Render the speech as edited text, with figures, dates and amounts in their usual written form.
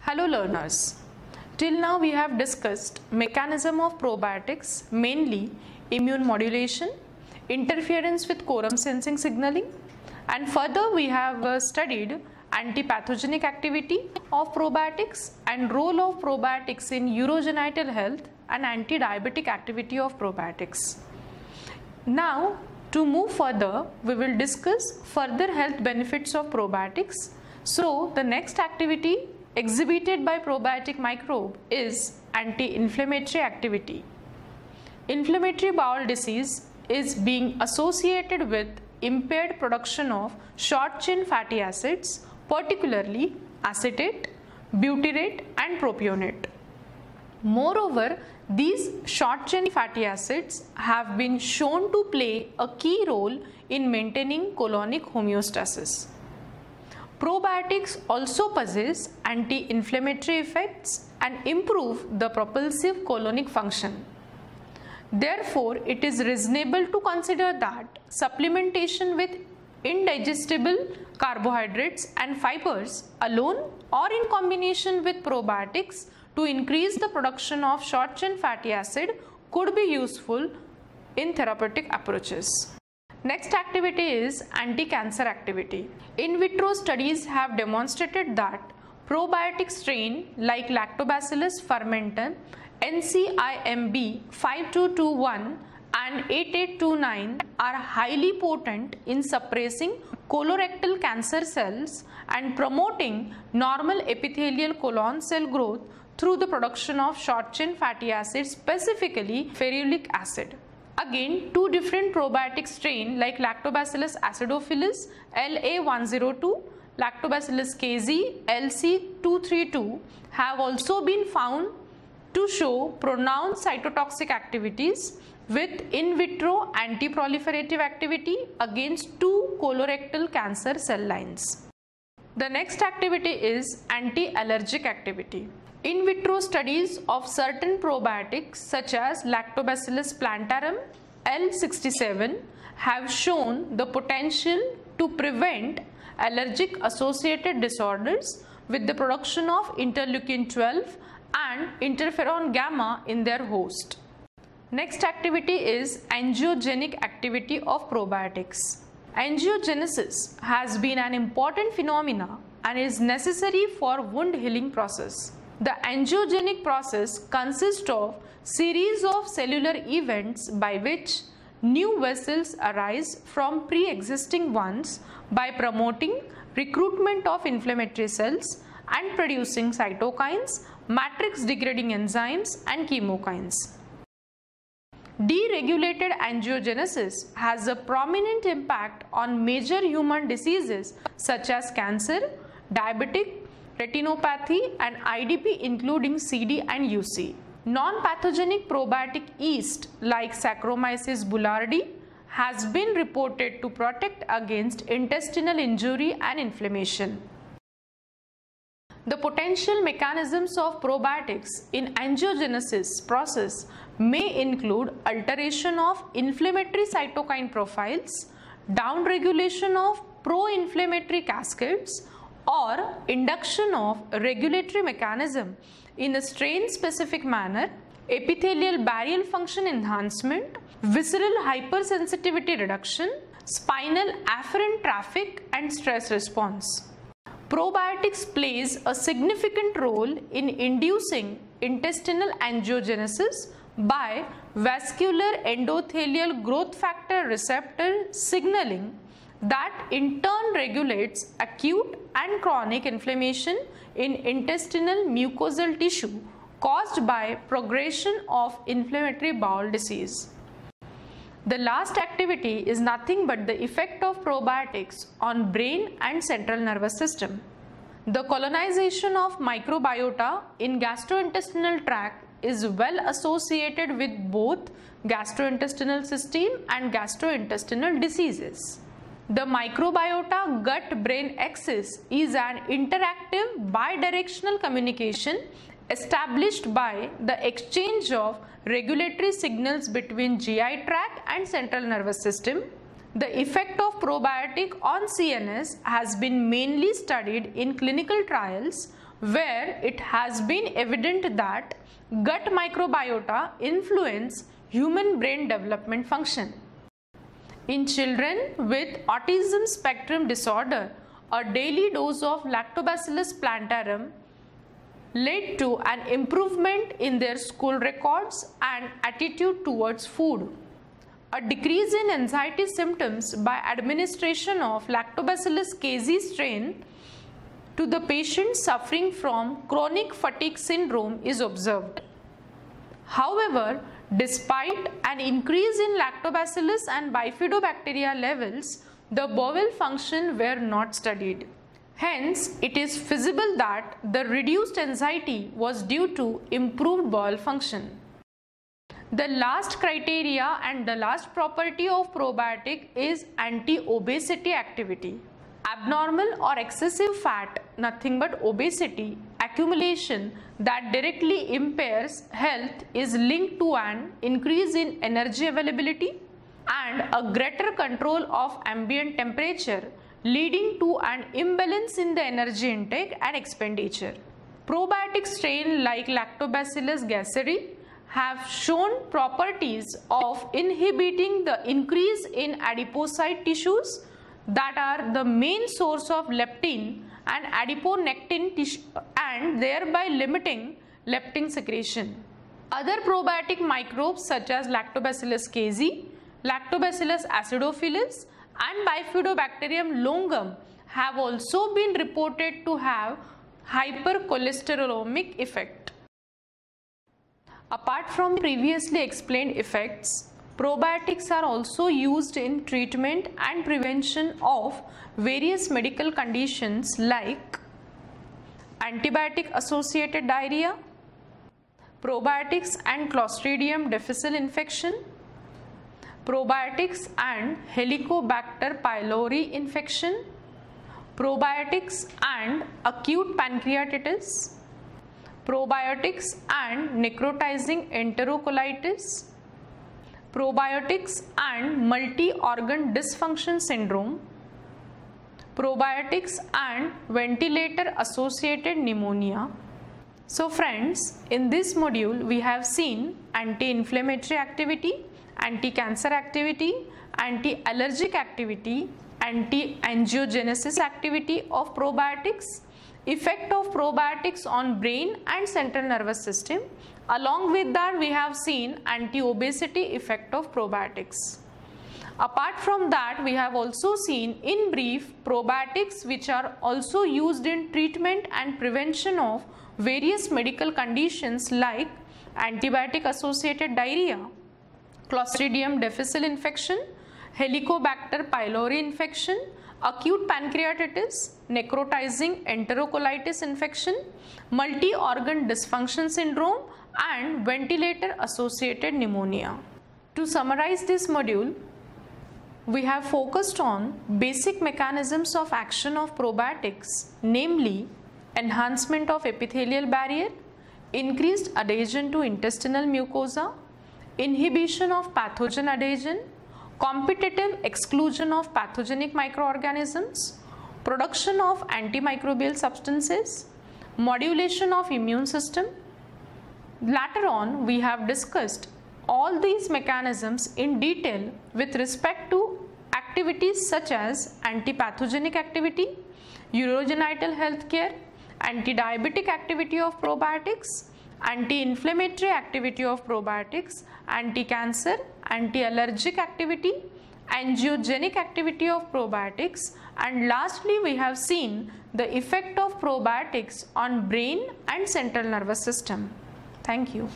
Hello learners. Till now we have discussed mechanism of probiotics, mainly immune modulation, interference with quorum sensing signaling, and further we have studied antipathogenic activity of probiotics and role of probiotics in urogenital health and anti-diabetic activity of probiotics. Now to move further, we will discuss further health benefits of probiotics. So the next activity exhibited by probiotic microbe is anti-inflammatory activity. Inflammatory bowel disease is being associated with impaired production of short-chain fatty acids, particularly acetate, butyrate and propionate. Moreover, these short-chain fatty acids have been shown to play a key role in maintaining colonic homeostasis. Probiotics also possess anti-inflammatory effects and improve the propulsive colonic function. Therefore, it is reasonable to consider that supplementation with indigestible carbohydrates and fibers alone or in combination with probiotics to increase the production of short-chain fatty acid could be useful in therapeutic approaches. Next activity is anti-cancer activity. In vitro studies have demonstrated that probiotic strain like Lactobacillus fermentum NCIMB 5221 and 8829 are highly potent in suppressing colorectal cancer cells and promoting normal epithelial colon cell growth through the production of short-chain fatty acids, specifically ferulic acid. Again, two different probiotic strains like Lactobacillus acidophilus LA102, Lactobacillus KZ LC232 have also been found to show pronounced cytotoxic activities with in vitro anti-proliferative activity against two colorectal cancer cell lines. The next activity is anti-allergic activity. In vitro studies of certain probiotics such as Lactobacillus plantarum L67 have shown the potential to prevent allergic associated disorders with the production of interleukin 12 and interferon gamma in their host. Next activity is angiogenic activity of probiotics. Angiogenesis has been an important phenomena and is necessary for wound healing process. The angiogenic process consists of series of cellular events by which new vessels arise from pre-existing ones by promoting recruitment of inflammatory cells and producing cytokines, matrix degrading enzymes and chemokines. Deregulated angiogenesis has a prominent impact on major human diseases such as cancer, diabetic retinopathy and IDP including CD and UC. Non-pathogenic probiotic yeast like Saccharomyces boulardii has been reported to protect against intestinal injury and inflammation. The potential mechanisms of probiotics in angiogenesis process may include alteration of inflammatory cytokine profiles, downregulation of pro-inflammatory cascades, or induction of regulatory mechanism in a strain-specific manner, epithelial barrier function enhancement, visceral hypersensitivity reduction, spinal afferent traffic and stress response. Probiotics plays a significant role in inducing intestinal angiogenesis by vascular endothelial growth factor receptor signaling that in turn regulates acute and chronic inflammation in intestinal mucosal tissue caused by progression of inflammatory bowel disease. The last activity is nothing but the effect of probiotics on brain and central nervous system. The colonization of microbiota in gastrointestinal tract is well associated with both gastrointestinal system and gastrointestinal diseases. The microbiota gut-brain axis is an interactive bidirectional communication established by the exchange of regulatory signals between GI tract and central nervous system. The effect of probiotic on CNS has been mainly studied in clinical trials where it has been evident that gut microbiota influence human brain development function. In children with autism spectrum disorder, a daily dose of Lactobacillus plantarum led to an improvement in their school records and attitude towards food. A decrease in anxiety symptoms by administration of Lactobacillus casei strain to the patient suffering from chronic fatigue syndrome is observed. However, despite an increase in Lactobacillus and Bifidobacteria levels, the bowel function were not studied. Hence, it is feasible that the reduced anxiety was due to improved bowel function. The last criteria and the last property of probiotic is anti-obesity activity. Abnormal or excessive fat, nothing but obesity, accumulation that directly impairs health is linked to an increase in energy availability and a greater control of ambient temperature, leading to an imbalance in the energy intake and expenditure. Probiotic strain like Lactobacillus gasseri have shown properties of inhibiting the increase in adipocyte tissues that are the main source of leptin and adiponectin tissue, and thereby limiting leptin secretion. Other probiotic microbes such as Lactobacillus casei, Lactobacillus acidophilus and Bifidobacterium longum have also been reported to have hypercholesterolemic effect. Apart from previously explained effects, probiotics are also used in treatment and prevention of various medical conditions like antibiotic associated diarrhea, probiotics and Clostridium difficile infection, probiotics and Helicobacter pylori infection, probiotics and acute pancreatitis, probiotics and necrotizing enterocolitis, probiotics and multi-organ dysfunction syndrome, probiotics and ventilator associated pneumonia. So friends, in this module we have seen anti-inflammatory activity, anti-cancer activity, anti-allergic activity, anti-angiogenesis activity of probiotics, effect of probiotics on brain and central nervous system. Along with that, we have seen anti-obesity effect of probiotics. Apart from that, we have also seen in brief probiotics which are also used in treatment and prevention of various medical conditions like antibiotic associated diarrhea, Clostridium difficile infection, Helicobacter pylori infection, acute pancreatitis, necrotizing enterocolitis infection, multi-organ dysfunction syndrome and ventilator associated pneumonia. To summarize this module, we have focused on basic mechanisms of action of probiotics, namely enhancement of epithelial barrier, increased adhesion to intestinal mucosa, inhibition of pathogen adhesion, competitive exclusion of pathogenic microorganisms, production of antimicrobial substances, modulation of immune system. Later on, we have discussed all these mechanisms in detail with respect to activities such as antipathogenic activity, urogenital health care, anti-diabetic activity of probiotics, anti-inflammatory activity of probiotics, anti-cancer, anti-allergic activity, angiogenic activity of probiotics, and lastly we have seen the effect of probiotics on brain and central nervous system. Thank you.